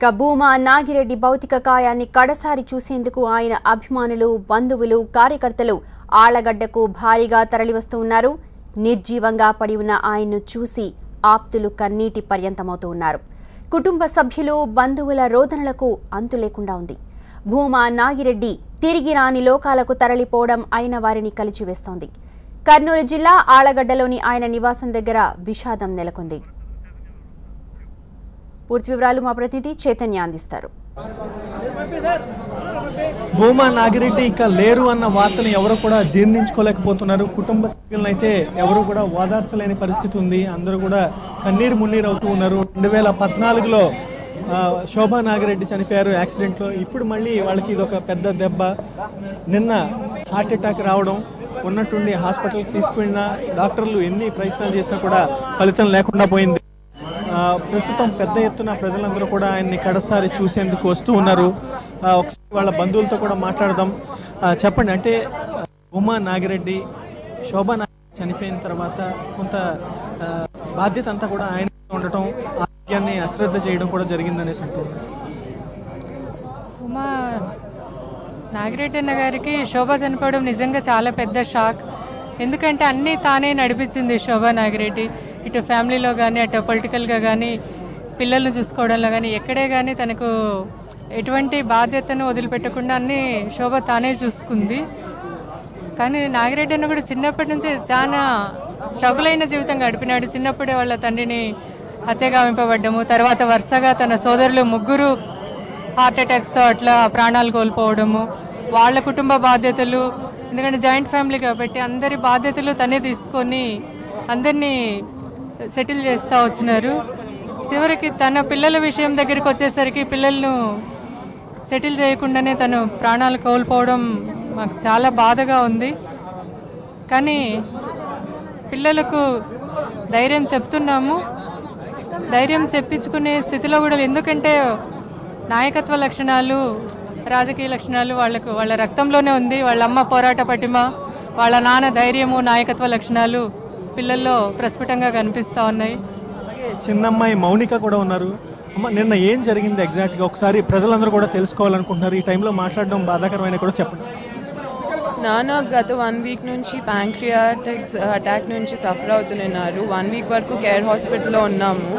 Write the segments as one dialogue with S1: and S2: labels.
S1: భూమా నాగిరెడ్డి భౌతిక కాయాన్ని కడసారి చూసేందుకు ఆయన అభిమానులు, బంధువులు, కార్యకర్తలు ఆళ్లగడ్డకు భారీగా తరలివస్తూ ఉన్నారు. నిర్జీవంగా పడి ఉన్న ఆయన్ను చూసి ఆప్తులు కన్నీటి పర్యంతమవుతూ ఉన్నారు. కుటుంబ సభ్యులు, బంధువుల రోదనలకు అంతు లేకుండా ఉంది. భూమా నాగిరెడ్డి తిరిగి రాని లోకాలకు తరలిపోవడం అయిన వారిని కలిచివేస్తోంది. కర్నూలు జిల్లా ఆళ్లగడ్డలోని ఆయన నివాసం దగ్గర విషాదం నెలకొంది. పూర్తి వివరాలు మా ప్రతినిధి చైతన్య అందిస్తారు.
S2: భూమా నాగిరెడ్డి ఇక లేరు అన్న వార్తను ఎవరు కూడా జీర్ణించుకోలేకపోతున్నారు. కుటుంబ సభ్యులను అయితే ఎవరు కూడా ఓదార్చలేని పరిస్థితి ఉంది. అందరూ కూడా కన్నీరు మున్నీరు అవుతూ ఉన్నారు. 2014లో శోభా నాగిరెడ్డి చనిపోయారు యాక్సిడెంట్లో. ఇప్పుడు మళ్ళీ వాళ్ళకి ఇదొక పెద్ద దెబ్బ. నిన్న హార్ట్ అటాక్ రావడం, ఉన్నట్టుండి హాస్పిటల్కి తీసుకువెళ్ళిన డాక్టర్లు ఎన్ని ప్రయత్నాలు చేసినా కూడా ఫలితం లేకుండా పోయింది. ప్రస్తుతం పెద్ద ఎత్తున ప్రజలందరూ కూడా ఆయన్ని కడసారి చూసేందుకు వస్తూ ఉన్నారు. ఒకసారి వాళ్ళ బంధువులతో కూడా మాట్లాడదాం. చెప్పండి, అంటే భూమా నాగిరెడ్డి, శోభా నాగిరెడ్డి చనిపోయిన తర్వాత కొంత బాధ్యత అంతా కూడా ఆయన ఉండటం, ఆరోగ్యాన్ని అశ్రద్ధ చేయడం కూడా జరిగిందనేసి అంటున్నారు.
S3: భూమా నాగిరెడ్డి అన్న గారికి శోభ చనిపోవడం నిజంగా చాలా పెద్ద షాక్. ఎందుకంటే అన్నీ తానే నడిపించింది శోభా నాగిరెడ్డి. ఇటు ఫ్యామిలీలో కానీ, అటు పొలిటికల్గా కానీ, పిల్లల్ని చూసుకోవడంలో కానీ, ఎక్కడే కానీ తనకు ఎటువంటి బాధ్యతను వదిలిపెట్టకుండా అన్నీ శోభ తానే చూసుకుంది. కానీ నాగిరెడ్డి అన్న కూడా చిన్నప్పటి నుంచి చాలా స్ట్రగుల్ అయిన జీవితం గడిపినాడు. చిన్నప్పుడే వాళ్ళ తండ్రిని హత్యగావింపబడ్డము, తర్వాత వరుసగా తన సోదరులు ముగ్గురు హార్ట్ అటాక్స్తో అట్లా ప్రాణాలు కోల్పోవడము, వాళ్ళ కుటుంబ బాధ్యతలు, ఎందుకంటే జాయింట్ ఫ్యామిలీ కాబట్టి అందరి బాధ్యతలు తనే తీసుకొని అందరినీ సెటిల్ చేస్తూ వచ్చినారు. చివరికి తన పిల్లల విషయం దగ్గరికి వచ్చేసరికి పిల్లలను సెటిల్ చేయకుండానే తను ప్రాణాలు కోల్పోవడం మాకు చాలా బాధగా ఉంది. కానీ పిల్లలకు ధైర్యం చెప్తున్నాము, ధైర్యం చెప్పించుకునే స్థితిలో కూడా, ఎందుకంటే నాయకత్వ లక్షణాలు, రాజకీయ లక్షణాలు వాళ్ళ రక్తంలోనే ఉంది. వాళ్ళ అమ్మ పోరాట పటిమ, వాళ్ళ నాన్న ధైర్యము, నాయకత్వ లక్షణాలు పిల్లల్లో ప్రస్ఫుటంగా కనిపిస్తూ ఉన్నాయి.
S2: అలాగే చిన్నమ్మాయి మౌనిక కూడా ఉన్నారు. అమ్మ, నిన్న ఏం జరిగింది ఎగ్జాక్ట్గా ఒకసారి ప్రజలందరూ కూడా తెలుసుకోవాలనుకుంటున్నారు. ఈ టైంలో మాట్లాడడం బాధాకరమైన కూడా చెప్పండి.
S4: నాన్న గత 1 వీక్ నుంచి ప్యాంక్రియాటిక్స్ అటాక్ నుంచి సఫర్ అవుతున్నారు. 1 వీక్ వరకు కేర్ హాస్పిటల్లో ఉన్నాము.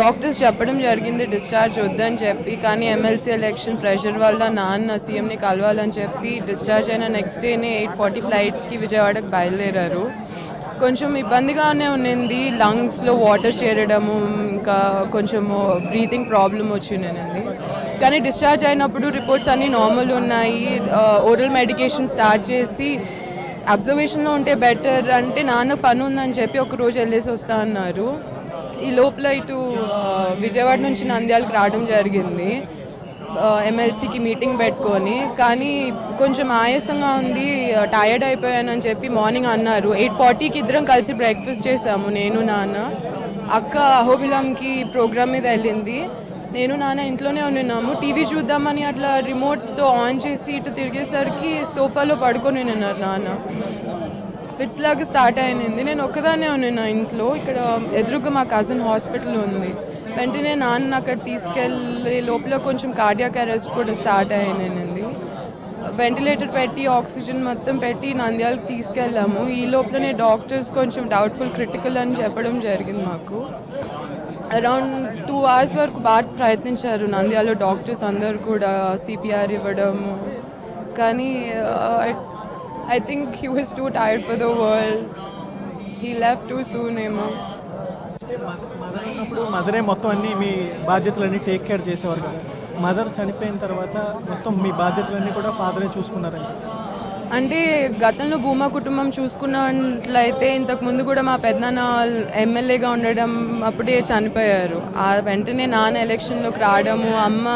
S4: డాక్టర్స్ చెప్పడం జరిగింది డిశ్చార్జ్ వద్దని చెప్పి, కానీ ఎమ్మెల్సీ ఎలక్షన్ ప్రెషర్ వల్ల నాన్న సీఎంని కలవాలని చెప్పి డిశ్చార్జ్ అయిన నెక్స్ట్ డేనే 8:40 ఫ్లైట్కి విజయవాడకు బయలుదేరారు. కొంచెం ఇబ్బందిగానే ఉన్నింది. లంగ్స్లో వాటర్ చేరడము, ఇంకా కొంచెము బ్రీతింగ్ ప్రాబ్లం వచ్చింది. కానీ డిశ్చార్జ్ అయినప్పుడు రిపోర్ట్స్ అన్నీ నార్మల్ ఉన్నాయి. ఓరల్ మెడికేషన్ స్టార్ట్ చేసి అబ్జర్వేషన్లో ఉంటే బెటర్ అంటే నాన్న పని ఉందని చెప్పి ఒక రోజు వెళ్ళేసి వస్తా అన్నారు. ఈ లోపల ఇటు విజయవాడ నుంచి నంద్యాలకు రావడం జరిగింది ఎమ్మెల్సీకి మీటింగ్ పెట్టుకొని. కానీ కొంచెం ఆయాసంగా ఉంది, టయర్డ్ అయిపోయానని చెప్పి మార్నింగ్ అన్నారు. 8:40కి ఇద్దరం కలిసి బ్రేక్ఫాస్ట్ చేసాము, నేను నాన్న. అక్క అహోబిలంకి ప్రోగ్రామ్ మీద వెళ్ళింది. నేను నాన్న ఇంట్లోనే ఉన్నాము. టీవీ చూద్దామని అట్లా రిమోట్తో ఆన్ చేసి ఇటు తిరిగేసరికి సోఫాలో పడుకొని ఉన్నారు నాన్న. ఫిట్స్ లాగా స్టార్ట్ అయింది. నేను ఒక్కదాన్నే ఉన్నా ఇంట్లో. ఇక్కడ ఎదురుగా మా కజిన్ హాస్పిటల్ ఉంది. వెంటనే నాన్న అక్కడ తీసుకెళ్ళే లోపల కొంచెం కార్డియాక్ అరెస్ట్ కూడా స్టార్ట్ అయింది. వెంటిలేటర్ పెట్టి ఆక్సిజన్ మొత్తం పెట్టి నంద్యాలకు తీసుకెళ్ళాము. ఈ లోపలనే డాక్టర్స్ కొంచెం డౌట్ఫుల్, క్రిటికల్ అని చెప్పడం జరిగింది మాకు. అరౌండ్ 2 hours వరకు బాగా ప్రయత్నించారు నంద్యాలలో డాక్టర్స్ అందరు కూడా సిపిఆర్ ఇవ్వడము. కానీ I think he was too tired for the world. He left too soon ఏమో.
S2: మదర్ ఉన్నప్పుడు మదరే మొత్తం అన్నీ మీ బాధ్యతలన్నీ టేక్ కేర్ చేసేవారు కదా. మదర్ చనిపోయిన తర్వాత మొత్తం మీ బాధ్యతలన్నీ కూడా ఫాదరే చూసుకున్నారని చెప్పి.
S4: అంటే గతంలో భూమా కుటుంబం చూసుకున్నట్లయితే ఇంతకుముందు కూడా మా పెద్దనాన్న ఎమ్మెల్యేగా ఉండడం అప్పుడే చనిపోయారు. ఆ వెంటనే నాన్న ఎలక్షన్లోకి రావడము, అమ్మ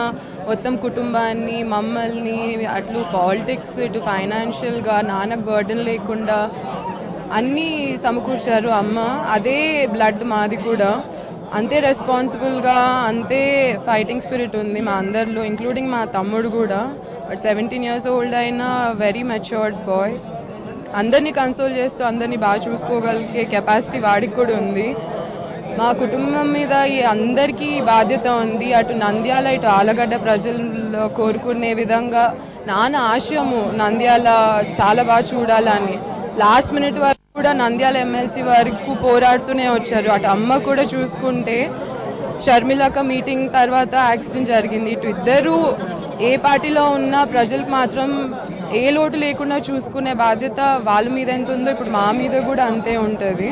S4: మొత్తం కుటుంబాన్ని, మమ్మల్ని అట్లు పాలిటిక్స్, ఇటు ఫైనాన్షియల్గా నాన్నకు బర్డెన్ లేకుండా అన్నీ సమకూర్చారు అమ్మ. అదే బ్లడ్ మాది కూడా, అంతే రెస్పాన్సిబుల్గా, అంతే ఫైటింగ్ స్పిరిట్ ఉంది మా అందరిలో, ఇంక్లూడింగ్ మా తమ్ముడు కూడా. బట్ 17 years old అయినా వెరీ మెచ్యూర్డ్ బాయ్. అందరినీ కన్సోల్ చేస్తూ అందరినీ బాగా చూసుకోగలిగే కెపాసిటీ వాడికి కూడా ఉంది. మా కుటుంబం మీద అందరికీ బాధ్యత ఉంది. అటు నంద్యాల ఇటు ఆలగడ్డ ప్రజలు కోరుకునే విధంగా నాన్న ఆశయము నంద్యాల చాలా బాగా చూడాలని. లాస్ట్ మినిట్ వరకు కూడా నంద్యాల ఎమ్మెల్సీ వరకు పోరాడుతూనే వచ్చారు. అటు అమ్మ కూడా చూసుకుంటే షర్మిలక మీటింగ్ తర్వాత యాక్సిడెంట్ జరిగింది. ఇటు ఇద్దరు ఏ పార్టీలో ఉన్నా ప్రజలకు మాత్రం ఏ లోటు లేకుండా చూసుకునే బాధ్యత వాళ్ళ మీద ఎంత ఉందో ఇప్పుడు మా మీద కూడా అంతే ఉంటుంది.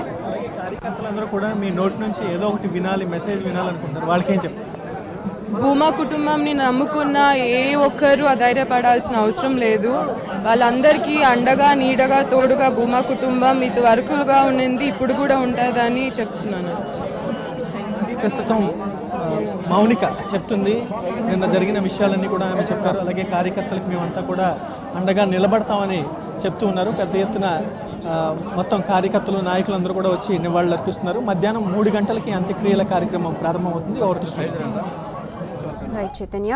S2: కార్యకర్తలందరూ కూడా మీ నోటి నుంచి ఏదో ఒకటి వినాలి, మెసేజ్ వినాలనుకుంటారు, వాళ్ళకి ఏం చెప్తారు?
S4: భూమా కుటుంబంని నమ్ముకున్న ఏ ఒక్కరు అధైర్యపడాల్సిన అవసరం లేదు. వాళ్ళందరికీ అండగా నీడగా తోడుగా భూమా కుటుంబం ఇది వరకుగా ఉండింది, ఇప్పుడు కూడా ఉంటుందని చెప్తున్నాను.
S2: ప్రస్తుతం మౌనిక చెప్తుంది, నిన్న జరిగిన విషయాలన్నీ కూడా ఆమె చెప్పారు. అలాగే కార్యకర్తలకు మేమంతా కూడా అండగా నిలబడతామని చెప్తూ ఉన్నారు. పెద్ద ఎత్తున మొత్తం కార్యకర్తలు నాయకులందరూ కూడా వచ్చి నివాళులు అర్పిస్తున్నారు. మధ్యాహ్నం 3 గంటలకి అంత్యక్రియల కార్యక్రమం ప్రారంభమవుతుంది. Over to studio.
S1: Right Chaitanya.